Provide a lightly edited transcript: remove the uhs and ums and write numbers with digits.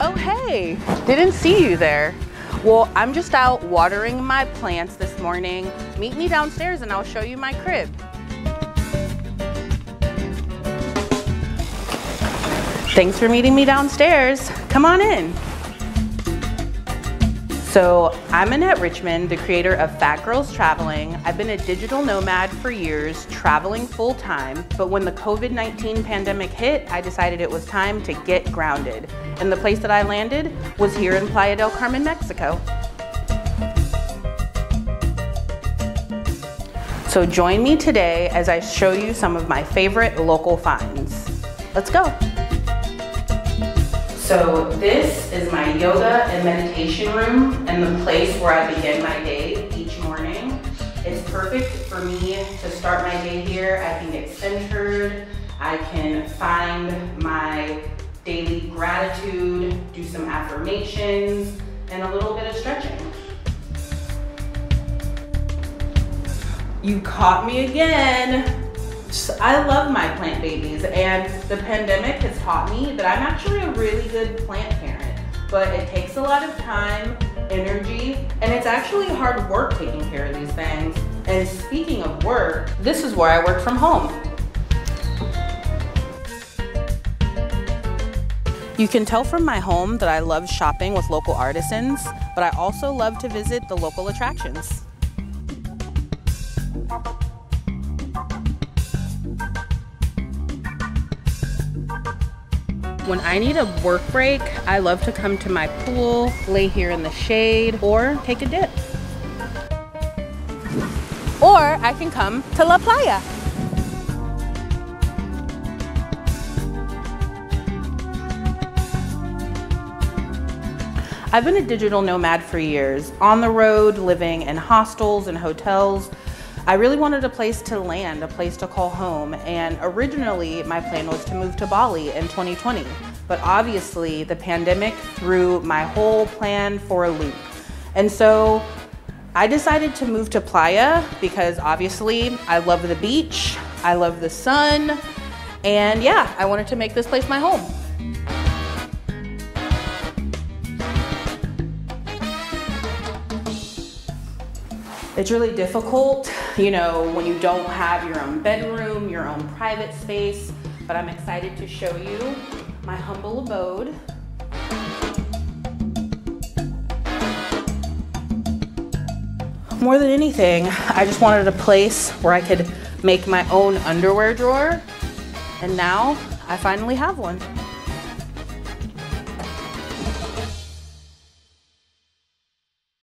Oh, hey, didn't see you there. Well, I'm just out watering my plants this morning. Meet me downstairs and I'll show you my crib. Thanks for meeting me downstairs. Come on in. So I'm Annette Richmond, the creator of Fat Girls Traveling. I've been a digital nomad for years, traveling full time, but when the COVID-19 pandemic hit, I decided it was time to get grounded. And the place that I landed was here in Playa del Carmen, Mexico. So join me today as I show you some of my favorite local finds. Let's go. So this is my yoga and meditation room and the place where I begin my day each morning. It's perfect for me to start my day here. I can get centered, I can find my daily gratitude, do some affirmations, and a little bit of stretching. You caught me again. I love my plant babies, and the pandemic has taught me that I'm actually a really good plant parent, but it takes a lot of time, energy, and it's actually hard work taking care of these things. And speaking of work, this is where I work from home. You can tell from my home that I love shopping with local artisans, but I also love to visit the local attractions. When I need a work break, I love to come to my pool, lay here in the shade, or take a dip. Or I can come to La Playa. I've been a digital nomad for years, on the road, living in hostels and hotels. I really wanted a place to land, a place to call home, and originally my plan was to move to Bali in 2020, but obviously the pandemic threw my whole plan for a loop. And so I decided to move to Playa because obviously I love the beach, I love the sun, and yeah, I wanted to make this place my home. It's really difficult, you know, when you don't have your own bedroom, your own private space, but I'm excited to show you my humble abode. More than anything, I just wanted a place where I could make my own underwear drawer, and now I finally have one.